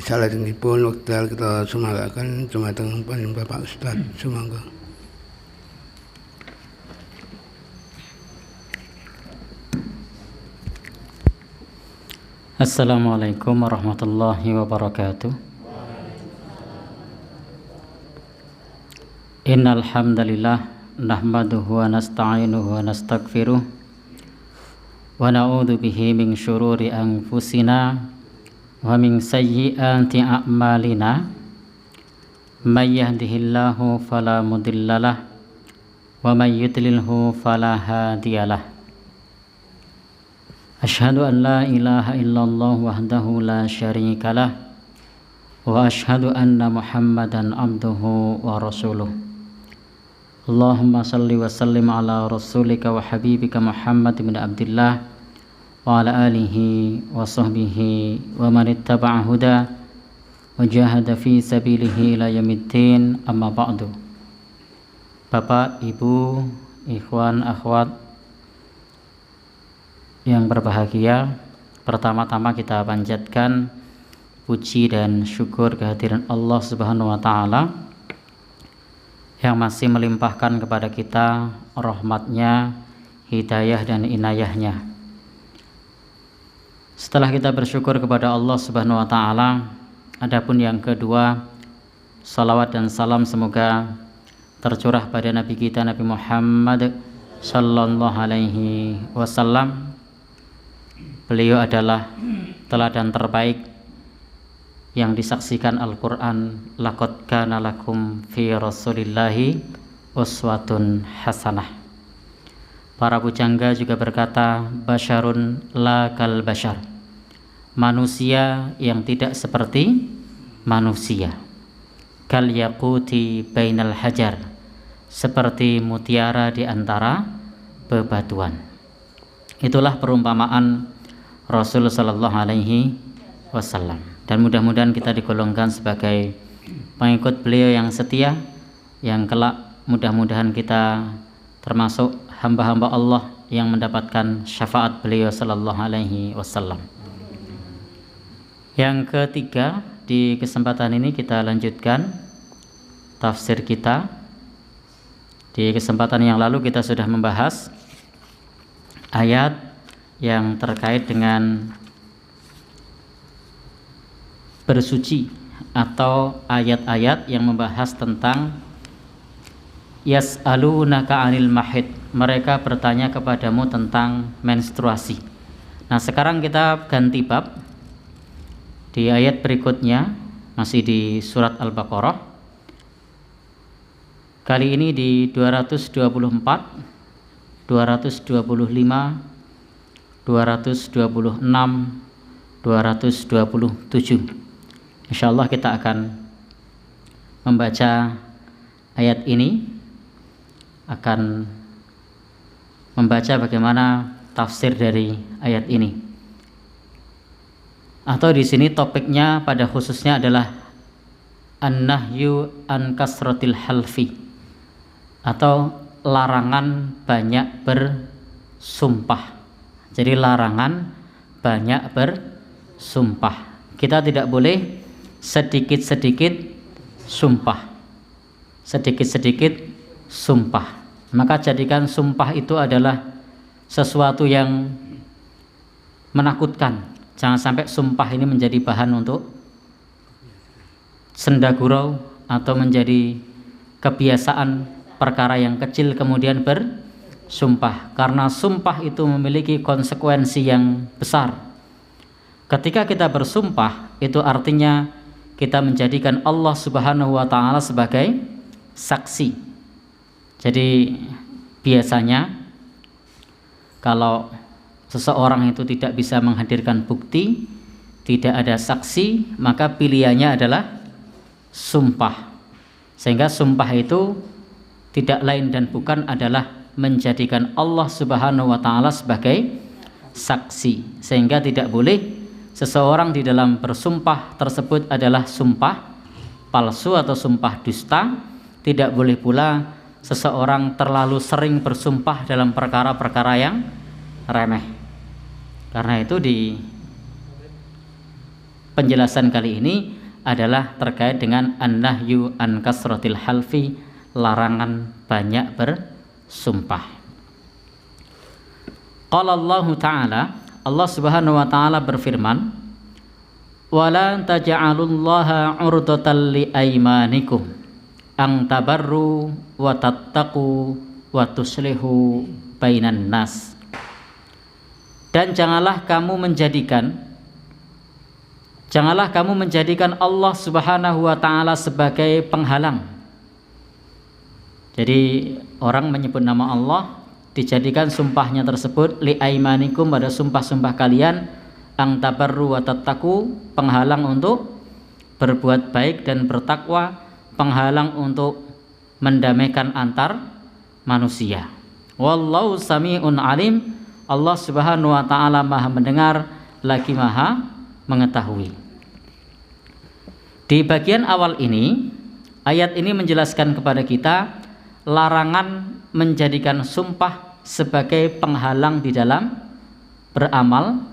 salajengipun wekdal kita sumanggaken dumateng Bapak Ustaz sumangga. Assalamualaikum warahmatullahi wabarakatuh. Innal hamdalillah nahmaduhu wa nasta'inuhu wa nastaghfiruh wa na'udzu bihi min syururi anfusina wa min sayyiati a'malina. May yahdihillahu fala mudhillalah wa may yudlilhu fala hadiyalah. Asyhadu an la ilaha illallah wahdahu la syarikalah wa asyhadu anna Muhammadan abduhu wa rasuluh. Allahumma salli wa sallim ala rasulika wa habibika Muhammad bin Abdillah wa ala alihi wa sahbihi wa man ittaba'a huda wa jahada fi sabilihi ila yaumiddin, amma ba'du. Bapak, Ibu, ikhwan, akhwat yang berbahagia, pertama-tama kita panjatkan puji dan syukur kehadiran Allah Subhanahu wa Ta'ala yang masih melimpahkan kepada kita rahmatnya, hidayah dan inayahnya. Setelah kita bersyukur kepada Allah Subhanahu wa Ta'ala, adapun yang kedua, salawat dan salam semoga tercurah pada Nabi kita Nabi Muhammad sallallahu alaihi wasallam. Beliau adalah teladan terbaik yang disaksikan Al-Quran. Laqad kana lakum fi rasulillahi uswatun hasanah. Para pujangga juga berkata, basyarun la kal basyar, manusia yang tidak seperti manusia. Kal yaquti bainal hajar, seperti mutiara di antara bebatuan. Itulah perumpamaan Rasul sallallahu alaihi wasallam, dan mudah-mudahan kita digolongkan sebagai pengikut beliau yang setia, yang kelak mudah-mudahan kita termasuk hamba-hamba Allah yang mendapatkan syafaat beliau sallallahu alaihi wasallam. Yang ketiga, di kesempatan ini kita lanjutkan tafsir kita. Di kesempatan yang lalu kita sudah membahas ayat yang terkait dengan bersuci atau ayat-ayat yang membahas tentang yas'alunaka 'anil mahid, mereka bertanya kepadamu tentang menstruasi. Nah, sekarang kita ganti bab. Di ayat berikutnya masih di surat Al-Baqarah. Kali ini di 224, 225, 226, 227. Insyaallah kita akan membaca ayat ini, akan membaca bagaimana tafsir dari ayat ini. Atau di sini topiknya pada khususnya adalah an-nahyu an kasratil halfi, atau larangan banyak bersumpah. Jadi larangan banyak bersumpah. Kita tidak boleh sedikit-sedikit sumpah. Sedikit-sedikit sumpah. Maka jadikan sumpah itu adalah sesuatu yang menakutkan. Jangan sampai sumpah ini menjadi bahan untuk senda gurau atau menjadi kebiasaan perkara yang kecil kemudian bersumpah, karena sumpah itu memiliki konsekuensi yang besar. Ketika kita bersumpah, itu artinya kita menjadikan Allah Subhanahu wa Ta'ala sebagai saksi. Jadi biasanya kalau seseorang itu tidak bisa menghadirkan bukti, tidak ada saksi, maka pilihannya adalah sumpah. Sehingga sumpah itu tidak lain dan bukan adalah menjadikan Allah Subhanahu wa Ta'ala sebagai saksi. Sehingga tidak boleh seseorang di dalam bersumpah tersebut adalah sumpah palsu atau sumpah dusta. Tidak boleh pula seseorang terlalu sering bersumpah dalam perkara-perkara yang remeh. Karena itu penjelasan kali ini adalah terkait dengan an-nahyu an kasratil halfi, larangan banyak bersumpah. Qala Allah Ta'ala, Allah Subhanahu wa taala berfirman, "Wala taj'alullaha 'urdatan li aymanikum ang tabarru wa tattaqu wa tuslihu bainan nas." Dan janganlah kamu menjadikan Allah Subhanahu wa taala sebagai penghalang. Jadi orang menyebut nama Allah, dijadikan sumpahnya tersebut li aimanikum, pada sumpah-sumpah kalian, ang tabarru wa tattaqu, penghalang untuk berbuat baik dan bertakwa, penghalang untuk mendamaikan antar manusia. Wallahu sami'un alim, Allah Subhanahu wa taala Maha mendengar lagi Maha mengetahui. Di bagian awal ini, ayat ini menjelaskan kepada kita larangan menjadikan sumpah sebagai penghalang di dalam beramal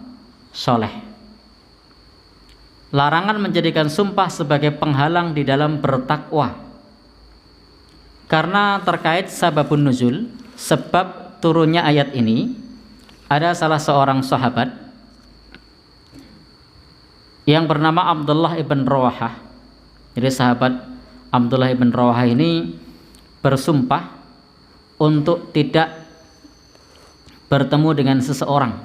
soleh. Larangan menjadikan sumpah sebagai penghalang di dalam bertakwa. Karena terkait sababun nuzul, sebab turunnya ayat ini, ada salah seorang sahabat yang bernama Abdullah ibn Rawahah. Jadi sahabat Abdullah ibn Rawahah ini bersumpah untuk tidak bertemu dengan seseorang,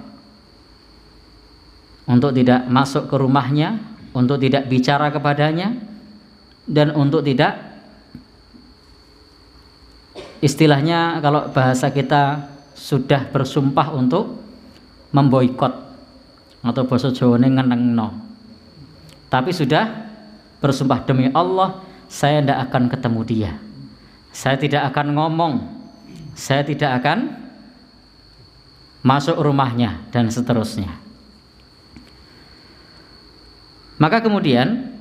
untuk tidak masuk ke rumahnya, untuk tidak bicara kepadanya, dan untuk tidak, istilahnya kalau bahasa kita, sudah bersumpah untuk memboikot, atau bahasa Jawane ngenengno. Tapi sudah bersumpah, demi Allah saya tidak akan ketemu dia, saya tidak akan ngomong, saya tidak akan masuk rumahnya, dan seterusnya. Maka kemudian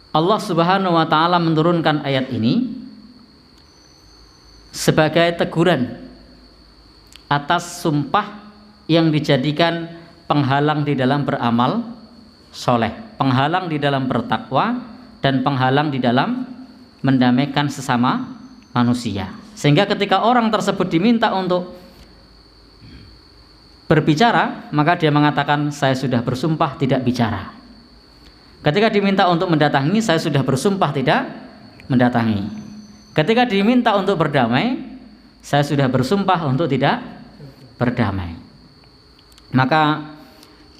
Allah Subhanahu wa taala menurunkan ayat ini sebagai teguran atas sumpah yang dijadikan penghalang di dalam beramal soleh, penghalang di dalam bertakwa, dan penghalang di dalam mendamaikan sesama manusia. Sehingga ketika orang tersebut diminta untuk berbicara, maka dia mengatakan saya sudah bersumpah tidak bicara. Ketika diminta untuk mendatangi, saya sudah bersumpah tidak mendatangi. Ketika diminta untuk berdamai, saya sudah bersumpah untuk tidak berdamai. Maka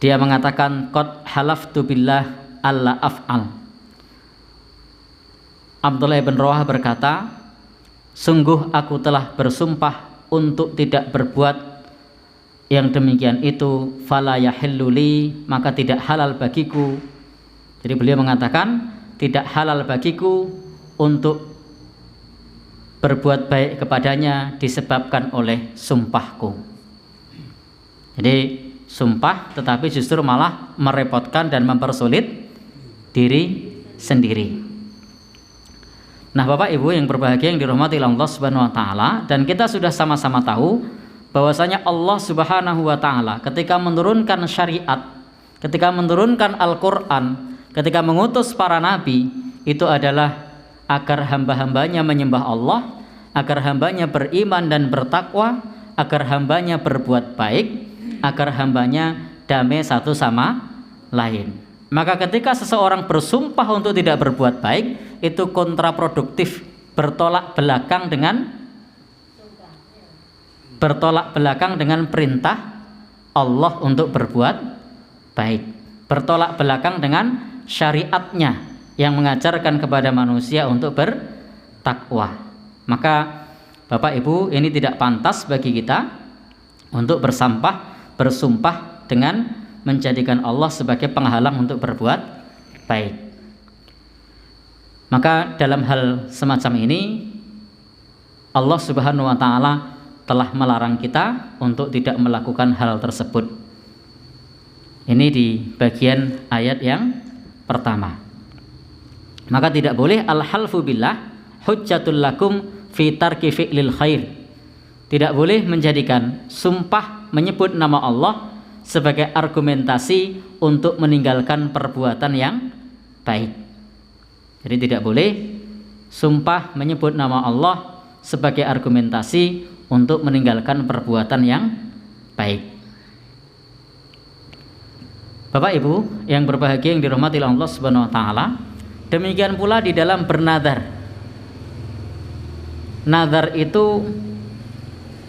dia mengatakan qad halaftu billah alla af'al. Abdullah bin Rawahah berkata, sungguh aku telah bersumpah untuk tidak berbuat yang demikian itu, fala yahillu li, maka tidak halal bagiku. Jadi beliau mengatakan tidak halal bagiku untuk berbuat baik kepadanya disebabkan oleh sumpahku. Jadi sumpah tetapi justru malah merepotkan dan mempersulit diri sendiri. Nah, Bapak Ibu yang berbahagia yang dirahmati Allah Subhanahu wa taala, dan kita sudah sama-sama tahu bahwasanya Allah Subhanahu wa taala ketika menurunkan syariat, ketika menurunkan Al-Qur'an, ketika mengutus para nabi, itu adalah agar hamba-hambanya menyembah Allah, agar hambanya beriman dan bertakwa, agar hambanya berbuat baik, agar hambanya damai satu sama lain. Maka ketika seseorang bersumpah untuk tidak berbuat baik, itu kontraproduktif, bertolak belakang dengan perintah Allah untuk berbuat baik, bertolak belakang dengan syariatnya yang mengajarkan kepada manusia untuk bertakwa. Maka Bapak Ibu, ini tidak pantas bagi kita untuk bersumpah dengan menjadikan Allah sebagai penghalang untuk berbuat baik. Maka dalam hal semacam ini Allah Subhanahu wa taala telah melarang kita untuk tidak melakukan hal tersebut. Ini di bagian ayat yang pertama. Maka tidak boleh al-halfu billah hujjatul lakum fi tarki fi'lil khair. Tidak boleh menjadikan sumpah menyebut nama Allah sebagai argumentasi untuk meninggalkan perbuatan yang baik. Jadi tidak boleh sumpah menyebut nama Allah sebagai argumentasi untuk meninggalkan perbuatan yang baik. Bapak Ibu yang berbahagia yang dirahmati Allah Subhanahu wa taala, demikian pula di dalam bernadar. Nadar itu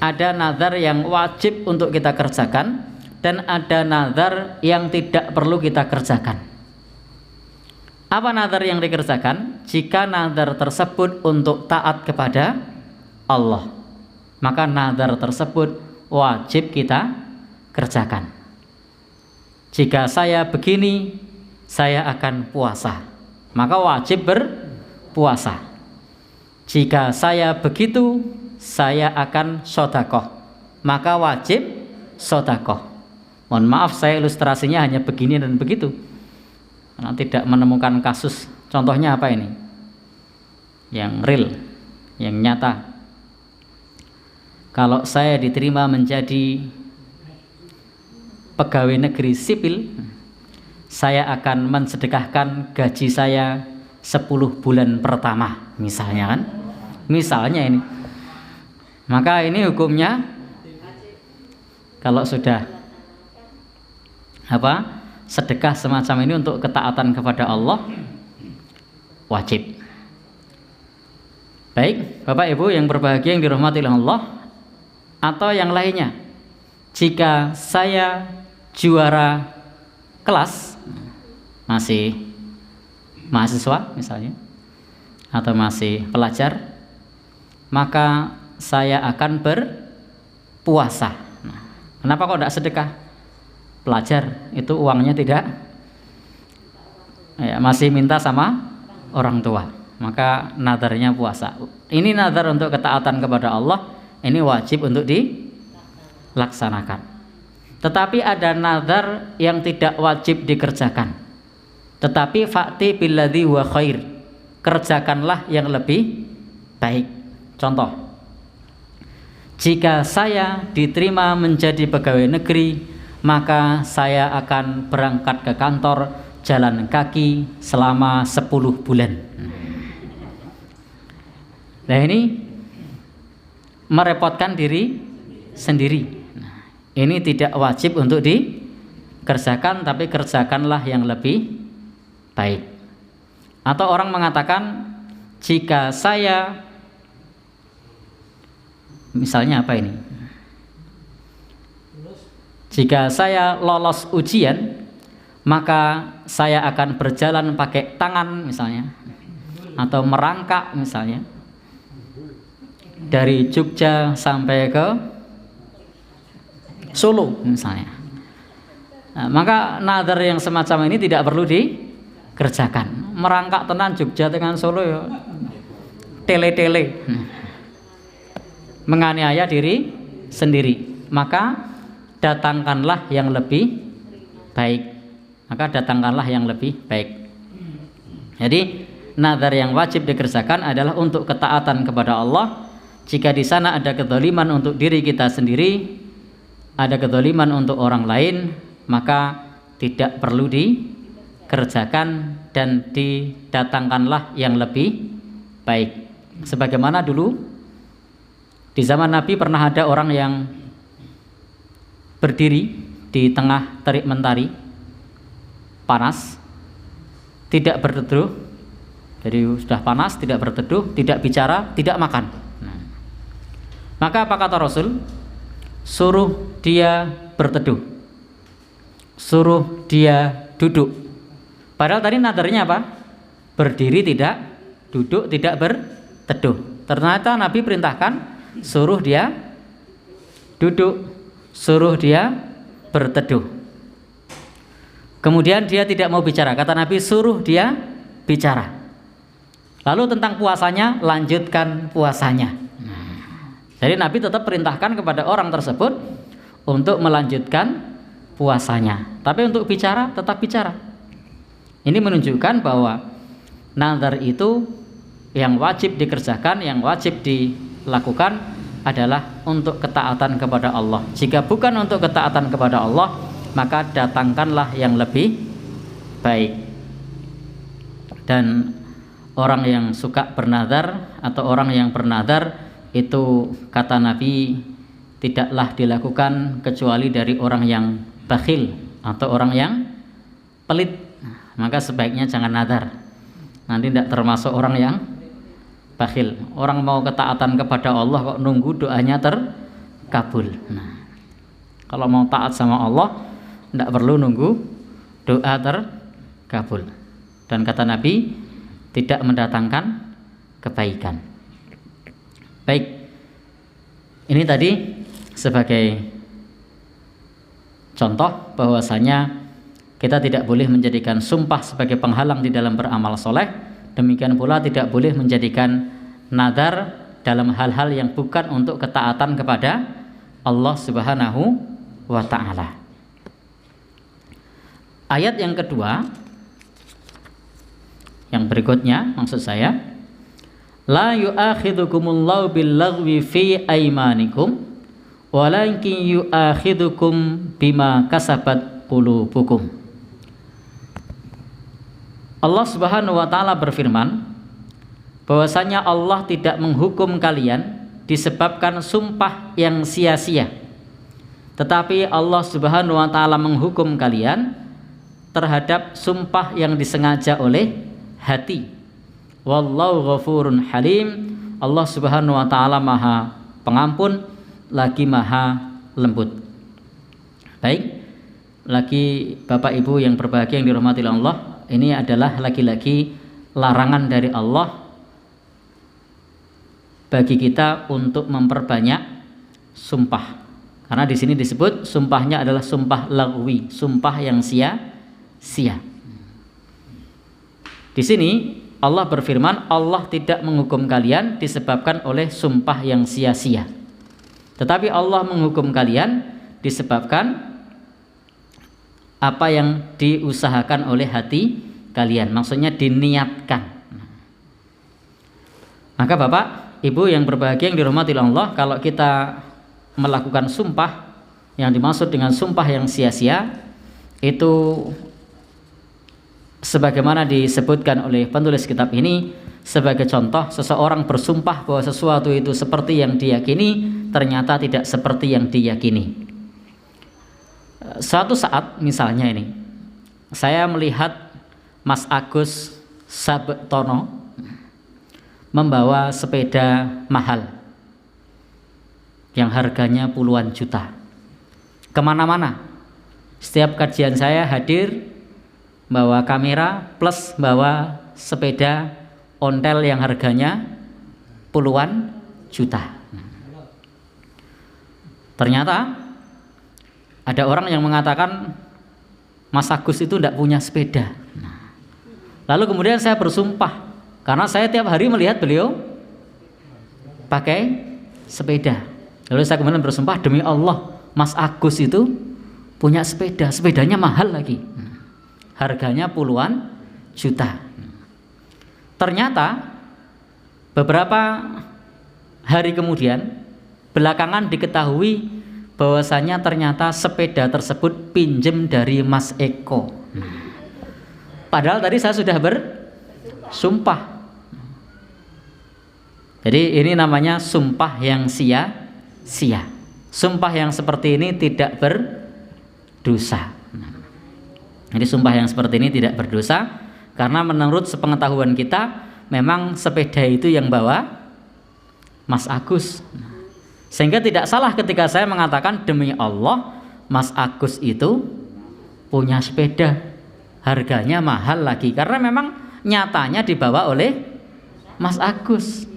ada nadar yang wajib untuk kita kerjakan dan ada nadar yang tidak perlu kita kerjakan. Apa nadar yang dikerjakan? Jika nadar tersebut untuk taat kepada Allah, maka nadar tersebut wajib kita kerjakan. Jika saya begini, saya akan puasa, maka wajib berpuasa. Jika saya begitu, saya akan sedekah, maka wajib sedekah. Mohon maaf, saya ilustrasinya hanya begini dan begitu, karena tidak menemukan kasus. Contohnya apa ini? Yang real, yang nyata. Kalau saya diterima menjadi pegawai negeri sipil, saya akan mensedekahkan gaji saya 10 bulan pertama, misalnya kan? Misalnya ini. Maka ini hukumnya kalau sudah sedekah semacam ini untuk ketaatan kepada Allah, wajib. Baik, Bapak Ibu yang berbahagia yang dirahmati Allah, atau yang lainnya, jika saya juara kelas, masih mahasiswa misalnya, atau masih pelajar, maka saya akan berpuasa. Nah, kenapa kok tidak sedekah? Pelajar itu uangnya tidak, masih minta sama orang tua, maka nadarnya puasa. Ini nadar untuk ketaatan kepada Allah, ini wajib untuk dilaksanakan. Tetapi ada nadar yang tidak wajib dikerjakan, tetapi fa'ti billadzi huwa khair, kerjakanlah yang lebih baik. Contoh, jika saya diterima menjadi pegawai negeri, maka saya akan berangkat ke kantor jalan kaki selama 10 bulan. Nah, ini merepotkan diri sendiri. Ini tidak wajib untuk dikerjakan, tapi kerjakanlah yang lebih baik. Atau orang mengatakan, jika saya, misalnya apa ini? Jika saya lolos ujian, maka saya akan berjalan pakai tangan misalnya, atau merangkak misalnya, dari Jogja sampai ke Solo misalnya. Nah, maka nadar yang semacam ini tidak perlu dikerjakan. Merangkak tenan Jogja dengan Solo ya tele-tele, menganiaya diri sendiri. Maka datangkanlah yang lebih baik. Jadi nadar yang wajib dikerjakan adalah untuk ketaatan kepada Allah. Jika di sana ada kedzaliman untuk diri kita sendiri, ada kedzaliman untuk orang lain, maka tidak perlu dikerjakan dan didatangkanlah yang lebih baik. Sebagaimana dulu di zaman Nabi pernah ada orang yang berdiri di tengah terik mentari panas, tidak berteduh. Jadi sudah panas, tidak berteduh, tidak bicara, tidak makan. Maka apa kata Rasul? Suruh dia berteduh, suruh dia duduk. Padahal tadi nadarnya apa? Berdiri tidak, duduk tidak, berteduh. Ternyata Nabi perintahkan suruh dia duduk, suruh dia berteduh. Kemudian dia tidak mau bicara, kata Nabi suruh dia bicara. Lalu tentang puasanya, lanjutkan puasanya. Jadi Nabi tetap perintahkan kepada orang tersebut untuk melanjutkan puasanya, tapi untuk bicara tetap bicara. Ini menunjukkan bahwa nazar itu yang wajib dikerjakan, yang wajib dilakukan adalah untuk ketaatan kepada Allah. Jika bukan untuk ketaatan kepada Allah, maka datangkanlah yang lebih baik. Dan orang yang suka bernazar atau orang yang bernazar itu kata Nabi tidaklah dilakukan kecuali dari orang yang bakhil atau orang yang pelit. Maka sebaiknya jangan nazar, nanti tidak termasuk orang yang bakhil. Orang mau ketaatan kepada Allah kok nunggu doanya terkabul. Nah, kalau mau taat sama Allah tidak perlu nunggu doa terkabul. Dan kata Nabi tidak mendatangkan kebaikan. Baik, ini tadi sebagai contoh bahwasanya kita tidak boleh menjadikan sumpah sebagai penghalang di dalam beramal soleh. Demikian pula tidak boleh menjadikan nadar dalam hal-hal yang bukan untuk ketaatan kepada Allah Subhanahu wa ta'ala. Ayat yang kedua, yang berikutnya maksud saya, la yu'akhidukumullahu billaghwi fi aimanikum walakin yu'akhidukum bima kasabat qulubukum. Allah Subhanahu wa ta'ala berfirman bahwasanya Allah tidak menghukum kalian disebabkan sumpah yang sia-sia, tetapi Allah Subhanahu wa ta'ala menghukum kalian terhadap sumpah yang disengaja oleh hati. Wallahu ghafurun halim. Allah Subhanahu wa ta'ala maha pengampun lagi maha lembut. Baik, lagi Bapak Ibu yang berbahagia yang dirahmati Allah, ini adalah lagi-lagi larangan dari Allah bagi kita untuk memperbanyak sumpah. Karena di sini disebut sumpahnya adalah sumpah lagwi, sumpah yang sia-sia. Di sini Allah berfirman, Allah tidak menghukum kalian disebabkan oleh sumpah yang sia-sia. Tetapi Allah menghukum kalian disebabkan apa yang diusahakan oleh hati kalian, maksudnya diniatkan. Maka Bapak, Ibu yang berbahagia yang dirahmati Allah, kalau kita melakukan sumpah yang dimaksud dengan sumpah yang sia-sia itu sebagaimana disebutkan oleh penulis kitab ini sebagai contoh, seseorang bersumpah bahwa sesuatu itu seperti yang diyakini ternyata tidak seperti yang diyakini. Suatu saat misalnya ini saya melihat Mas Agus Sabtono membawa sepeda mahal yang harganya puluhan juta kemana-mana. Setiap kajian saya hadir bawa kamera plus bawa sepeda ontel yang harganya puluhan juta. Ternyata ada orang yang mengatakan Mas Agus itu tidak punya sepeda. Lalu kemudian saya bersumpah, karena saya tiap hari melihat beliau pakai sepeda. Lalu saya kemudian bersumpah, demi Allah Mas Agus itu punya sepeda, sepedanya mahal lagi, harganya puluhan juta. Ternyata beberapa hari kemudian belakangan diketahui bahwasanya ternyata sepeda tersebut pinjem dari Mas Eko. Padahal tadi saya sudah bersumpah. Jadi ini namanya sumpah yang sia-sia. Sumpah yang seperti ini tidak berdosa. Jadi sumpah yang seperti ini tidak berdosa karena menurut sepengetahuan kita memang sepeda itu yang bawa Mas Agus. Sehingga tidak salah ketika saya mengatakan demi Allah Mas Agus itu punya sepeda, harganya mahal lagi, karena memang nyatanya dibawa oleh Mas Agus,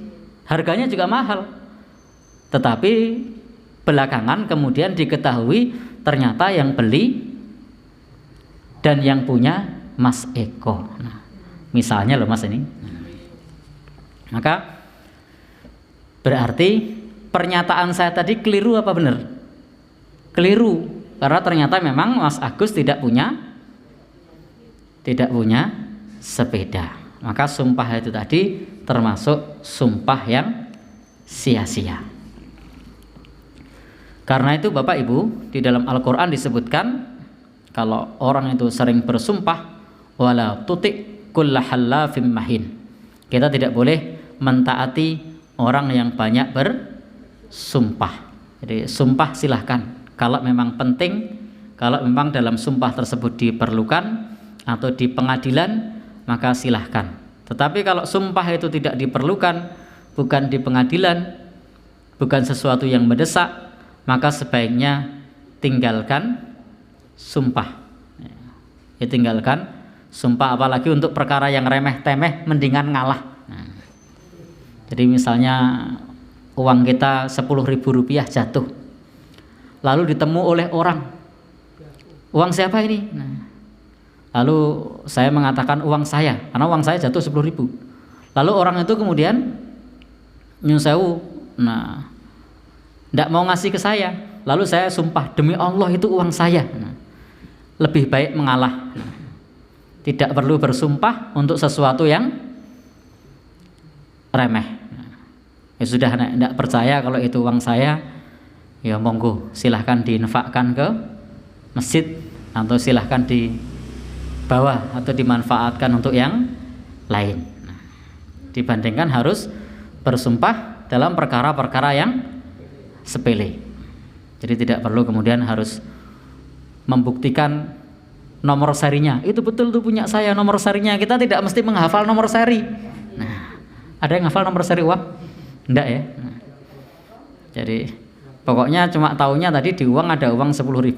harganya juga mahal. Tetapi belakangan kemudian diketahui ternyata yang beli dan yang punya Mas Eko. Nah, misalnya loh Mas ini. Maka berarti pernyataan saya tadi keliru apa benar? Keliru, karena ternyata memang Mas Agus tidak punya sepeda. Maka sumpah itu tadi termasuk sumpah yang sia-sia. Karena itu Bapak Ibu, di dalam Al-Quran disebutkan kalau orang itu sering bersumpah, wala tuti' kulla hallafim mahin. Kita tidak boleh mentaati orang yang banyak bersumpah. Jadi sumpah silahkan kalau memang penting, kalau memang dalam sumpah tersebut diperlukan atau di pengadilan, maka silahkan. Tetapi kalau sumpah itu tidak diperlukan, bukan di pengadilan, bukan sesuatu yang mendesak, maka sebaiknya tinggalkan sumpah. Ya, tinggalkan sumpah, apalagi untuk perkara yang remeh-temeh, mendingan ngalah. Jadi misalnya uang kita 10.000 rupiah jatuh, lalu ditemu oleh orang, uang siapa ini? Lalu saya mengatakan uang saya, karena uang saya jatuh 10.000. Lalu orang itu kemudian nyun sewu, tidak mau ngasih ke saya. Lalu saya sumpah, demi Allah itu uang saya. Lebih baik mengalah. Tidak perlu bersumpah untuk sesuatu yang remeh. Ya sudah, tidak percaya kalau itu uang saya, ya monggo silahkan diinfakkan ke masjid, atau silahkan dibawa atau dimanfaatkan untuk yang lain. Dibandingkan harus bersumpah dalam perkara-perkara yang sepele. Jadi tidak perlu kemudian harus membuktikan nomor serinya. Itu betul tuh punya saya nomor serinya. Kita tidak mesti menghafal nomor seri. Ada yang hafal nomor seri uang? Enggak ya. Jadi pokoknya cuma taunya tadi di uang ada uang 10.000,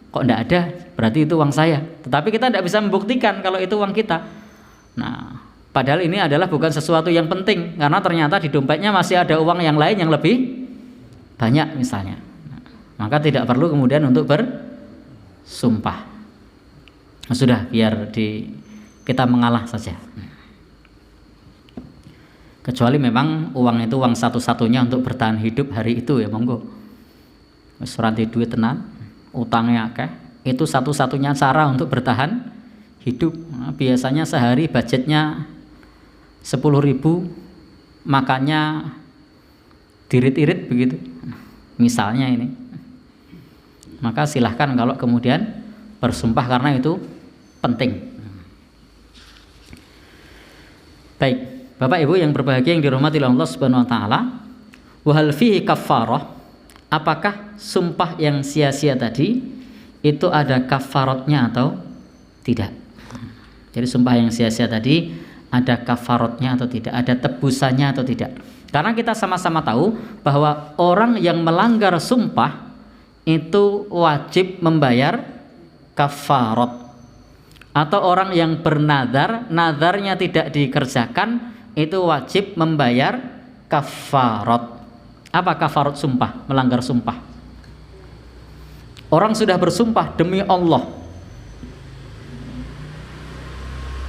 kok enggak ada, berarti itu uang saya. Tetapi kita tidak bisa membuktikan kalau itu uang kita. Padahal ini adalah bukan sesuatu yang penting, karena ternyata di dompetnya masih ada uang yang lain yang lebih banyak misalnya. Maka tidak perlu kemudian untuk bersumpah. Sudah, biar kita mengalah saja. Kecuali memang uang itu uang satu-satunya untuk bertahan hidup hari itu, ya monggo. Wis ranti duit tenan, utangnya akeh, itu satu-satunya cara untuk bertahan hidup. Biasanya sehari budgetnya 10.000, makannya dirit-irit begitu. Misalnya ini. Maka silahkan kalau kemudian bersumpah karena itu penting. Baik. Bapak Ibu yang berbahagia yang dirahmati oleh Allah Subhanahu wa taala, wa hal fihi kafarah? Apakah sumpah yang sia-sia tadi itu ada kafaratnya atau tidak? Jadi sumpah yang sia-sia tadi ada kafaratnya atau tidak? Ada tebusannya atau tidak? Karena kita sama-sama tahu bahwa orang yang melanggar sumpah itu wajib membayar kafarat. Atau orang yang bernadar, nadarnya tidak dikerjakan, itu wajib membayar kafarat. Apa kafarat sumpah? Melanggar sumpah. Orang sudah bersumpah demi Allah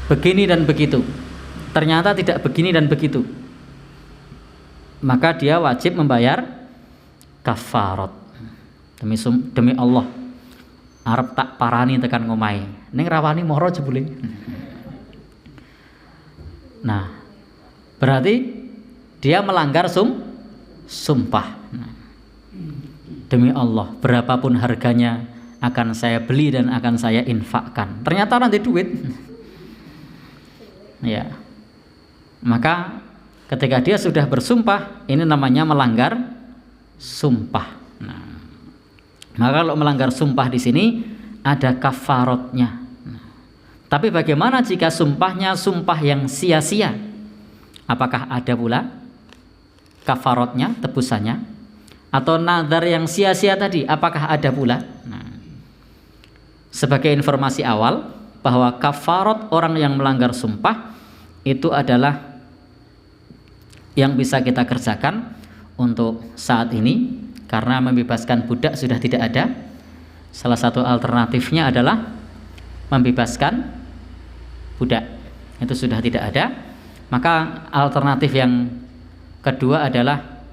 begini dan begitu, ternyata tidak begini dan begitu, maka dia wajib membayar kafarat. Demi Allah, arep tak parani tekan ngomai, ning rawani moro jebule. Nah, berarti dia melanggar sumpah. Demi Allah, berapapun harganya akan saya beli dan akan saya infakkan. Ternyata nanti duit. Ya. Maka ketika dia sudah bersumpah, ini namanya melanggar sumpah. Maka kalau melanggar sumpah di sini ada kafaratnya. Tapi bagaimana jika sumpahnya sumpah yang sia-sia? Apakah ada pula kafaratnya, tebusannya? Atau nadar yang sia-sia tadi, apakah ada pula? Sebagai informasi awal bahwa kafarat orang yang melanggar sumpah itu adalah yang bisa kita kerjakan untuk saat ini, karena membebaskan budak sudah tidak ada. Salah satu alternatifnya adalah membebaskan budak, itu sudah tidak ada. Maka alternatif yang kedua adalah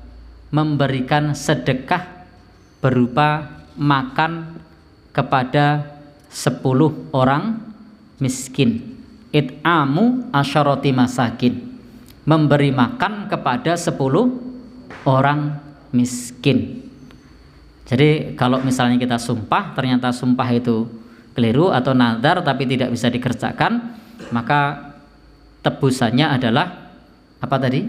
memberikan sedekah berupa makan kepada 10 orang miskin. It'amu asyarati masakin, memberi makan kepada 10 orang miskin. Jadi kalau misalnya kita sumpah, ternyata sumpah itu keliru atau nazar tapi tidak bisa dikerjakan, maka tebusannya adalah apa tadi?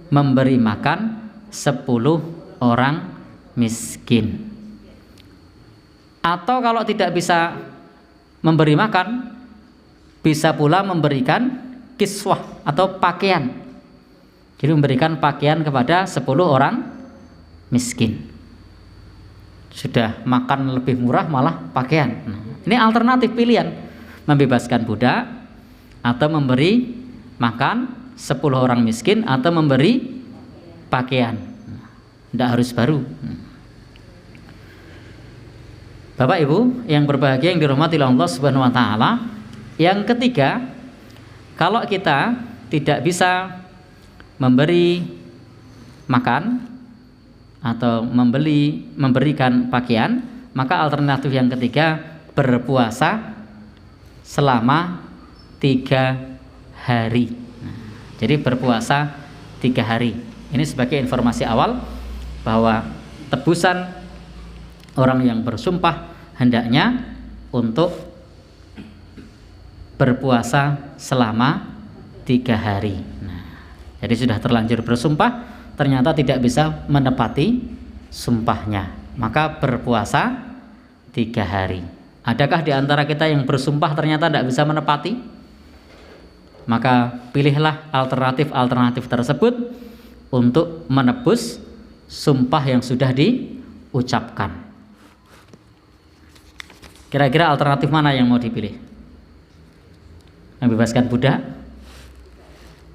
Memberi makan 10 orang miskin. Atau kalau tidak bisa memberi makan, bisa pula memberikan kiswah atau pakaian. Jadi memberikan pakaian kepada 10 orang miskin. Sudah makan lebih murah malah pakaian. Ini alternatif pilihan, membebaskan budak atau memberi makan 10 orang miskin atau memberi pakaian. Tidak harus baru. Bapak Ibu yang berbahagia yang dirahmati Allah Subhanahu wa taala, yang ketiga, kalau kita tidak bisa memberi makan atau memberikan pakaian, maka alternatif yang ketiga berpuasa selama 3 hari. Jadi berpuasa 3 hari. Ini sebagai informasi awal bahwa tebusan orang yang bersumpah hendaknya untuk berpuasa selama 3 hari. Jadi sudah terlanjur bersumpah, ternyata tidak bisa menepati sumpahnya, maka berpuasa 3 hari. Adakah di antara kita yang bersumpah ternyata tidak bisa menepati? Maka pilihlah alternatif tersebut untuk menebus sumpah yang sudah diucapkan. Kira-kira alternatif mana yang mau dipilih? Membebaskan budak?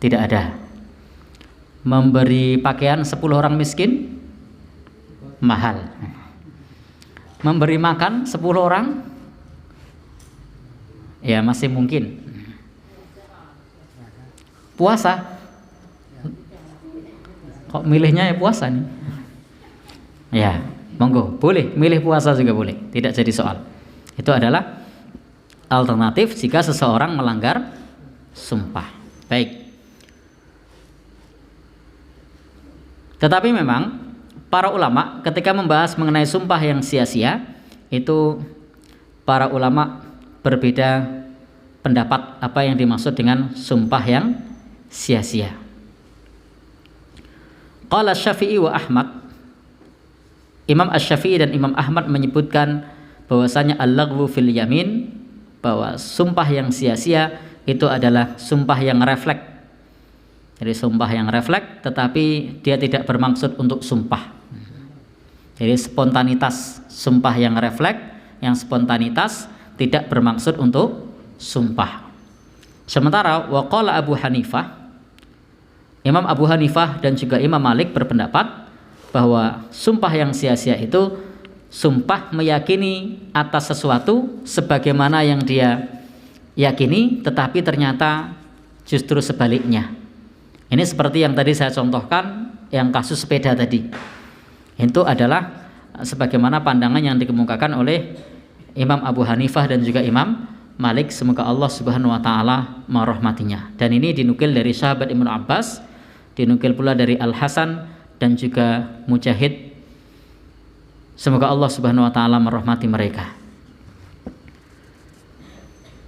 Tidak ada. Memberi pakaian 10 orang miskin? Mahal. Memberi makan 10 orang? Ya masih mungkin. Puasa? Kok milihnya ya puasa nih? Ya, monggo, boleh milih puasa juga boleh, tidak jadi soal. Itu adalah alternatif jika seseorang melanggar sumpah. Baik. Tetapi memang para ulama ketika membahas mengenai sumpah yang sia-sia, itu para ulama berbeda pendapat apa yang dimaksud dengan sumpah yang sia-sia. Qala Syafi'i wa Ahmad, Imam Asy-Syafi'i dan Imam Ahmad menyebutkan bahwasanya al-laghwu fil yamin, bahwa sumpah yang sia-sia itu adalah sumpah yang refleks. Jadi sumpah yang refleks tetapi dia tidak bermaksud untuk sumpah. Jadi spontanitas sumpah yang refleks, yang spontanitas tidak bermaksud untuk sumpah. Sementara waqala Abu Hanifah, Imam Abu Hanifah dan juga Imam Malik berpendapat bahwa sumpah yang sia-sia itu sumpah meyakini atas sesuatu sebagaimana yang dia yakini, tetapi ternyata justru sebaliknya. Ini seperti yang tadi saya contohkan, yang kasus sepeda tadi. Itu adalah sebagaimana pandangan yang dikemukakan oleh Imam Abu Hanifah dan juga Imam Malik, semoga Allah Subhanahu wa taala merahmatinya. Dan ini dinukil dari sahabat Ibnu Abbas, dinukil pula dari Al Hasan dan juga Mujahid. Semoga Allah Subhanahu wa taala merahmati mereka.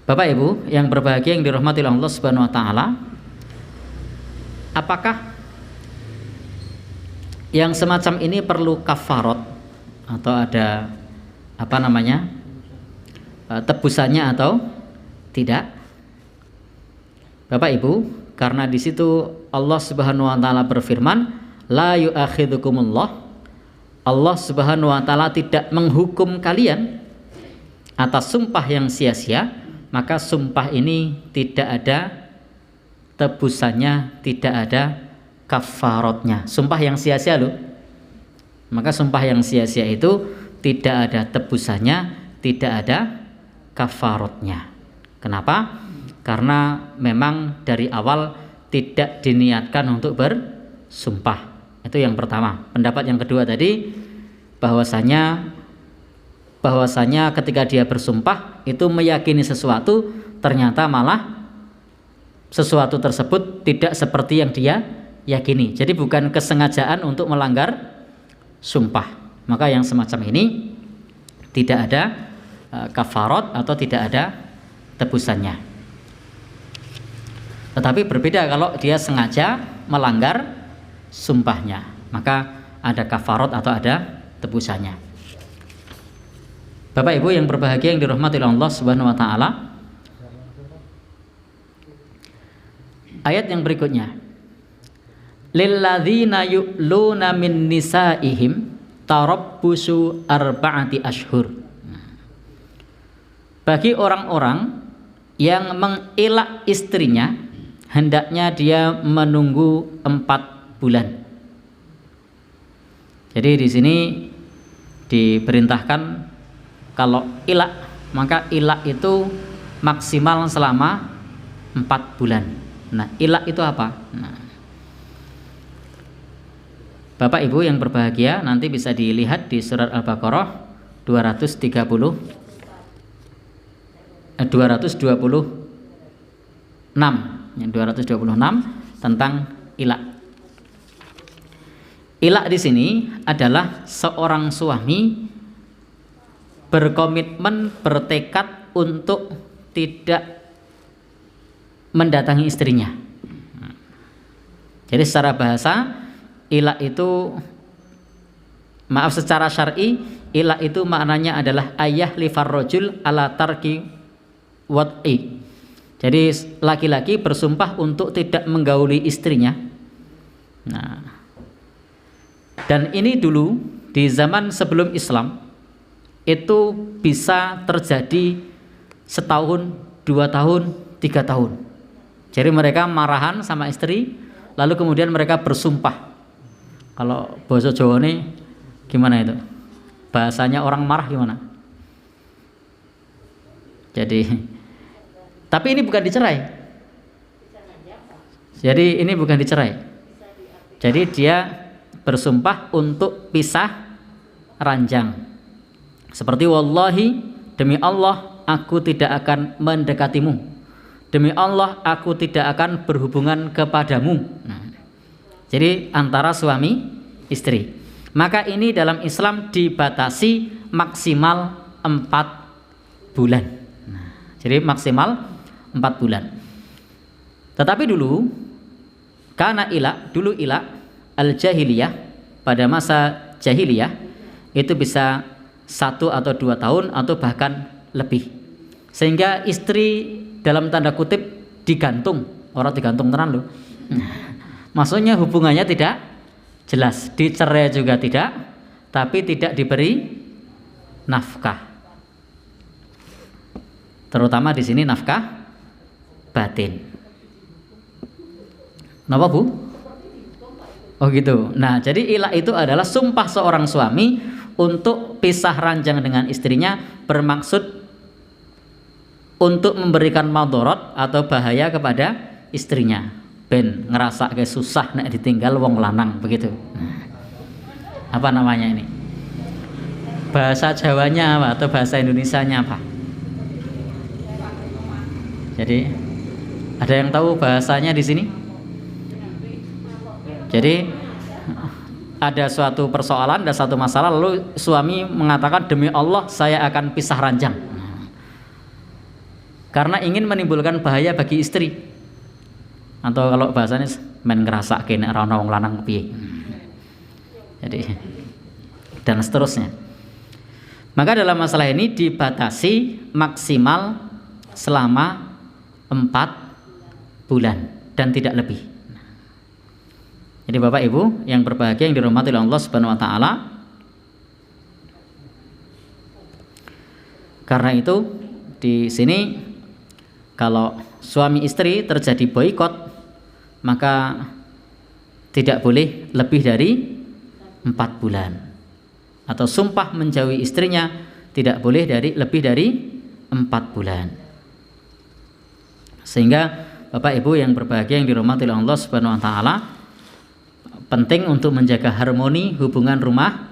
Bapak Ibu yang berbahagia yang dirahmati Allah Subhanahu wa taala, apakah yang semacam ini perlu kafarat atau ada tebusannya atau tidak? Bapak Ibu, karena di situ Allah Subhanahu wa taala berfirman, la yu'akhidukumullah, Allah Subhanahu wa taala tidak menghukum kalian atas sumpah yang sia-sia, maka sumpah ini tidak ada tebusannya, tidak ada kafaratnya. Sumpah yang sia-sia loh. Maka sumpah yang sia-sia itu tidak ada tebusannya, tidak ada kafaratnya. Kenapa? Karena memang dari awal tidak diniatkan untuk bersumpah. Itu yang pertama. Pendapat yang kedua tadi bahwasanya ketika dia bersumpah itu meyakini sesuatu, ternyata malah sesuatu tersebut tidak seperti yang dia yakini. Jadi bukan kesengajaan untuk melanggar sumpah. Maka yang semacam ini tidak ada kafarat atau tidak ada tebusannya. Tetapi berbeda kalau dia sengaja melanggar sumpahnya, maka ada kafarat atau ada tebusannya. Bapak Ibu yang berbahagia yang dirahmati oleh Allah Subhanahu wa taala. Ayat yang berikutnya. Lilladzina yu'luna min nisaihim tarabbusu arba'ati ashhur. Bagi orang-orang yang mengelak istrinya, hendaknya dia menunggu 4 bulan. Jadi di sini diperintahkan kalau ilak, maka ilak itu maksimal selama 4 bulan. Nah, ilak itu apa? Nah, Bapak Ibu yang berbahagia, nanti bisa dilihat di surat Al-Baqarah 226 tentang ilak. Ilak di sini adalah seorang suami berkomitmen, bertekad untuk tidak mendatangi istrinya. Jadi secara bahasa ilak itu, maaf, secara syar'i ilak itu maknanya adalah ayah lifar rajul ala tarki wad'i. Jadi laki-laki bersumpah untuk tidak menggauli istrinya. Nah, dan ini dulu di zaman sebelum Islam itu bisa terjadi setahun, 2 tahun, 3 tahun. Jadi mereka marahan sama istri, lalu kemudian mereka bersumpah. Kalau bahasa Jawa ini gimana itu? Bahasanya orang marah gimana? Jadi, tapi ini bukan dicerai. Jadi ini bukan dicerai. Jadi dia bersumpah untuk pisah ranjang. Seperti wallahi, demi Allah aku tidak akan mendekatimu. Demi Allah aku tidak akan berhubungan kepadamu. Nah, jadi antara suami istri. Maka ini dalam Islam dibatasi maksimal 4 bulan. Nah, jadi maksimal 4 bulan. Tetapi dulu karena dulu ilak al-jahiliyah, pada masa jahiliyah itu bisa 1 atau 2 tahun atau bahkan lebih. Sehingga istri dalam tanda kutip digantung, orang digantung tenan loh. Maksudnya hubungannya tidak jelas, dicerai juga tidak, tapi tidak diberi nafkah. Terutama di sini nafkah batin. Kenapa Bu? Oh gitu. Nah, jadi ilak itu adalah sumpah seorang suami untuk pisah ranjang dengan istrinya, bermaksud untuk memberikan madharat atau bahaya kepada istrinya, ben ngerasa kayak susah nek ditinggal wong lanang, begitu. Apa namanya ini? Bahasa Jawanya apa atau bahasa Indonesianya apa? Jadi ada yang tahu bahasanya di sini? Jadi ada suatu persoalan, ada satu masalah, lalu suami mengatakan demi Allah saya akan pisah ranjang. Karena ingin menimbulkan bahaya bagi istri, atau kalau bahasanya men ngerasa kene ora ana wong lanang piye. Jadi dan seterusnya. Maka dalam masalah ini dibatasi maksimal selama 4 bulan dan tidak lebih. Jadi Bapak Ibu yang berbahagia yang dirahmati oleh Allah Subhanahu wa taala, karena itu di sini kalau suami istri terjadi boikot, maka tidak boleh lebih dari 4 bulan. Atau sumpah menjauhi istrinya tidak boleh lebih dari 4 bulan. Sehingga Bapak Ibu yang berbahagia yang dirahmati oleh Allah Subhanahu wa taala, penting untuk menjaga harmoni hubungan rumah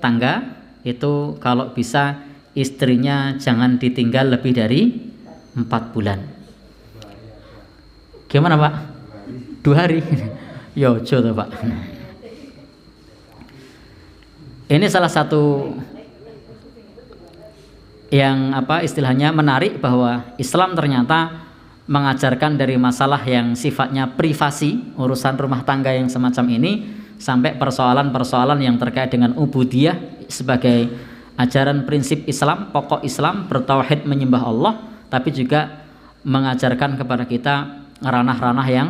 tangga itu kalau bisa istrinya jangan ditinggal lebih dari 4 bulan. Gimana Pak? 2 hari? Yo jodoh Pak. Ini salah satu yang istilahnya menarik bahwa Islam ternyata mengajarkan dari masalah yang sifatnya privasi, urusan rumah tangga yang semacam ini, sampai persoalan-persoalan yang terkait dengan ubudiyah sebagai ajaran prinsip Islam, pokok Islam, bertauhid menyembah Allah, tapi juga mengajarkan kepada kita ranah-ranah yang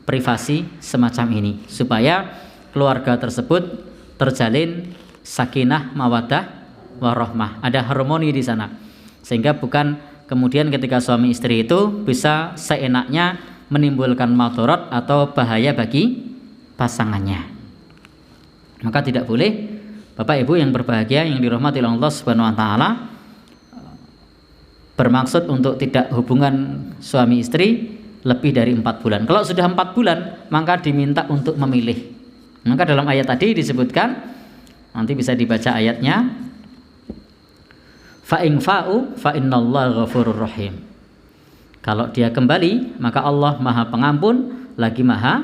privasi semacam ini, supaya keluarga tersebut terjalin sakinah, mawaddah, warahmah, ada harmoni di sana, sehingga bukan kemudian ketika suami istri itu bisa seenaknya menimbulkan madarat atau bahaya bagi pasangannya. Maka tidak boleh, Bapak Ibu yang berbahagia yang dirahmati oleh Allah Subhanahu wa taala, bermaksud untuk tidak hubungan suami istri lebih dari 4 bulan. Kalau sudah 4 bulan maka diminta untuk memilih. Maka dalam ayat tadi disebutkan, nanti bisa dibaca ayatnya, fa in fa'u fa innallaha ghafurur rahim. Kalau dia kembali maka Allah Maha Pengampun lagi Maha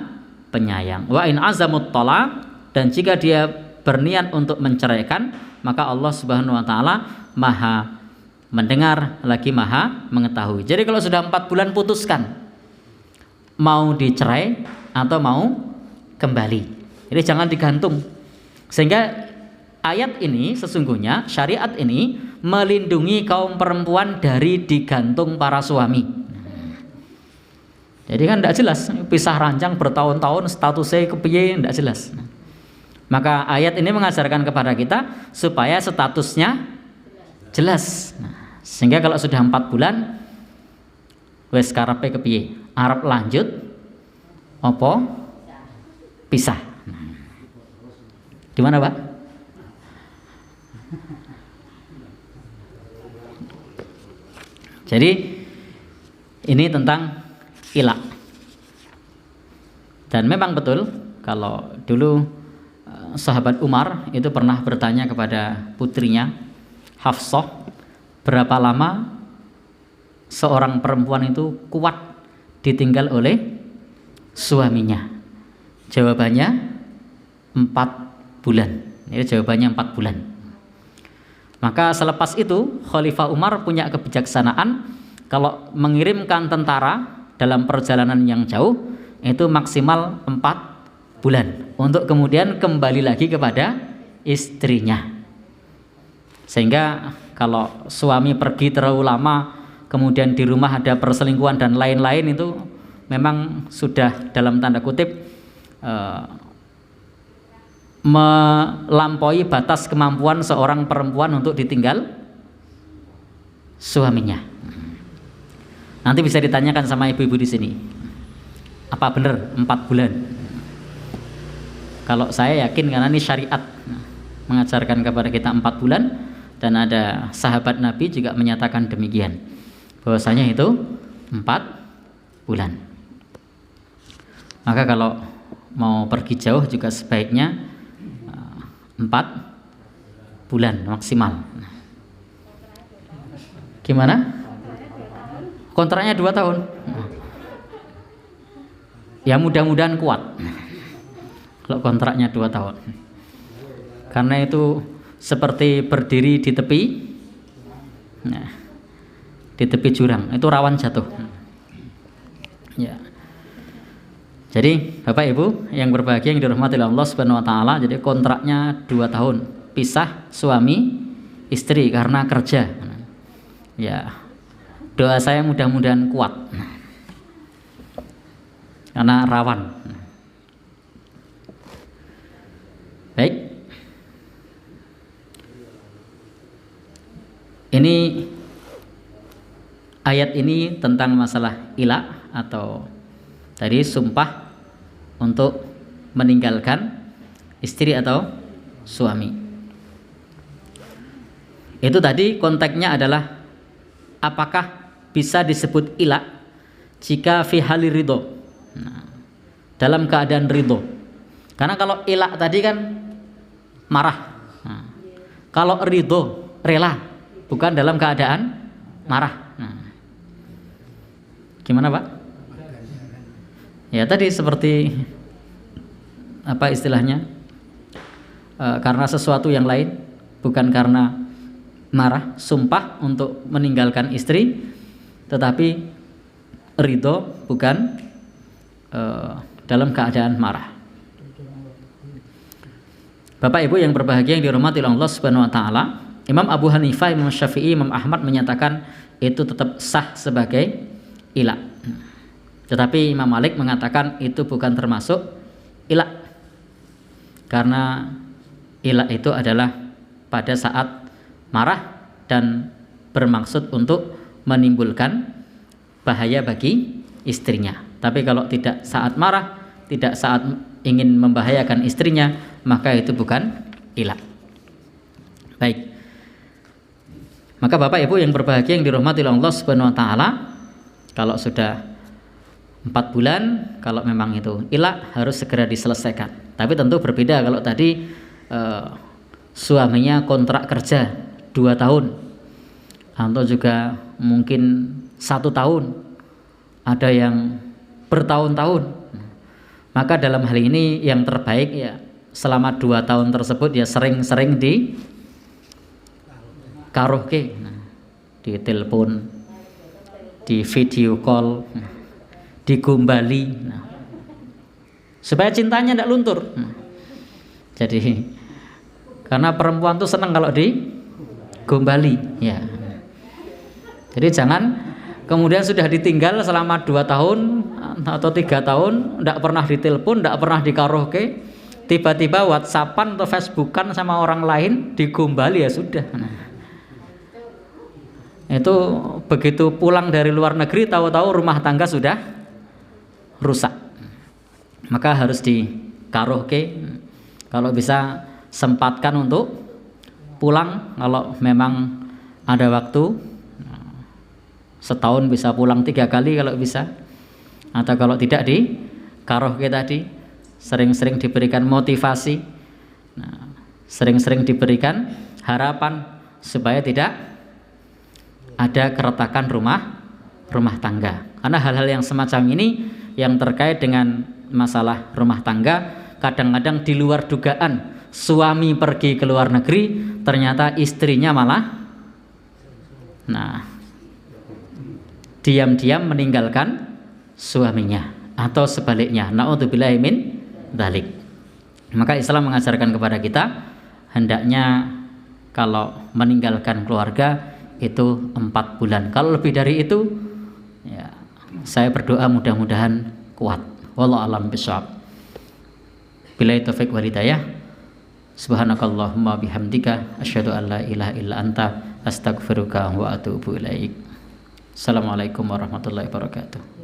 Penyayang. Wa in azamut talaq, dan jika dia berniat untuk menceraikan maka Allah Subhanahu wa taala Maha mendengar lagi Maha mengetahui. Jadi kalau sudah 4 bulan putuskan mau dicerai atau mau kembali. Jadi jangan digantung. Sehingga ayat ini sesungguhnya, syariat ini melindungi kaum perempuan dari digantung para suami. Jadi kan tidak jelas, pisah rancang bertahun-tahun statusnya kepiye, tidak jelas. Maka ayat ini mengajarkan kepada kita supaya statusnya jelas. Sehingga kalau sudah 4 bulan wes karepe kepiye? Arep lanjut apa pisah? Gimana, Pak? Jadi ini tentang ilak. Dan memang betul kalau dulu sahabat Umar itu pernah bertanya kepada putrinya Hafsah, berapa lama seorang perempuan itu kuat ditinggal oleh suaminya? Jawabannya 4 bulan. Ini jawabannya 4 bulan. Maka selepas itu Khalifah Umar punya kebijaksanaan, kalau mengirimkan tentara dalam perjalanan yang jauh itu maksimal 4 bulan untuk kemudian kembali lagi kepada istrinya. Sehingga kalau suami pergi terlalu lama, kemudian di rumah ada perselingkuhan dan lain-lain, itu memang sudah dalam tanda kutip melampaui batas kemampuan seorang perempuan untuk ditinggal suaminya. Nanti bisa ditanyakan sama ibu-ibu di sini, apa benar 4 bulan? Kalau saya yakin, karena ini syariat mengajarkan kepada kita 4 bulan, dan ada sahabat Nabi juga menyatakan demikian, bahwasanya itu 4 bulan. Maka kalau mau pergi jauh juga sebaiknya 4 bulan maksimal. Gimana? Kontraknya 2 tahun. Ya mudah-mudahan kuat kalau kontraknya 2 tahun. Karena itu seperti berdiri di tepi, nah, di tepi jurang, itu rawan jatuh. Ya. Jadi Bapak Ibu yang berbahagia yang dirahmati Allah Subhanahu wa taala, jadi kontraknya 2 tahun, pisah suami istri karena kerja. Ya. Doa saya mudah-mudahan kuat. Karena rawan. Baik. Ini ayat ini tentang masalah ilah atau tadi sumpah untuk meninggalkan istri atau suami. Itu tadi konteksnya adalah apakah bisa disebut ilah jika fi hali ridho, dalam keadaan ridho. Karena kalau ilah tadi kan marah, kalau ridho rela, bukan dalam keadaan marah. Gimana Pak? Ya tadi seperti apa istilahnya, karena sesuatu yang lain, bukan karena marah, sumpah untuk meninggalkan istri, tetapi ridho bukan dalam keadaan marah. Bapak Ibu yang berbahagia yang dirahmati oleh Allah Subhanahu wa taala, Imam Abu Hanifah, Imam Syafi'i, Imam Ahmad menyatakan itu tetap sah sebagai ilah. Tetapi Imam Malik mengatakan itu bukan termasuk ilah. Karena ilah itu adalah pada saat marah dan bermaksud untuk menimbulkan bahaya bagi istrinya. Tapi kalau tidak saat marah, tidak saat ingin membahayakan istrinya, maka itu bukan ilah. Baik. Maka Bapak Ibu yang berbahagia yang dirahmati oleh Allah Subhanahu wa taala, kalau sudah 4 bulan, kalau memang itu ilah harus segera diselesaikan. Tapi tentu berbeda kalau tadi suaminya kontrak kerja 2 tahun atau juga mungkin 1 tahun, ada yang bertahun-tahun. Maka dalam hal ini yang terbaik ya selama 2 tahun tersebut ya sering-sering di karaoke, di telepon, di video call, digombali, supaya cintanya tidak luntur. Jadi karena perempuan tuh senang kalau digombali, ya. Jadi jangan kemudian sudah ditinggal selama 2 tahun atau 3 tahun, tidak pernah ditelepon, tidak pernah di karaoke, tiba-tiba WhatsAppan atau Facebookan sama orang lain, digombali, ya sudah. Itu begitu pulang dari luar negeri, tahu-tahu rumah tangga sudah rusak. Maka harus di karaoke. Kalau bisa sempatkan untuk pulang, kalau memang ada waktu, setahun bisa pulang 3 kali kalau bisa. Atau kalau tidak di karaoke tadi, sering-sering diberikan motivasi, sering-sering diberikan harapan supaya tidak ada keretakan rumah tangga. Karena hal-hal yang semacam ini yang terkait dengan masalah rumah tangga kadang-kadang di luar dugaan. Suami pergi ke luar negeri, ternyata istrinya malah diam-diam meninggalkan suaminya, atau sebaliknya. Na'udzubillahi min dzalik. Maka Islam mengajarkan kepada kita hendaknya kalau meninggalkan keluarga itu 4 bulan. Kalau lebih dari itu, ya, saya berdoa mudah-mudahan kuat. Wallahu a'lam bishawab. Billahi taufiq wal hidayah. Subhanakallahumma bihamdika asyhadu an la ilaha illa anta astaghfiruka wa atubu ilaik. Assalamualaikum warahmatullahi wabarakatuh.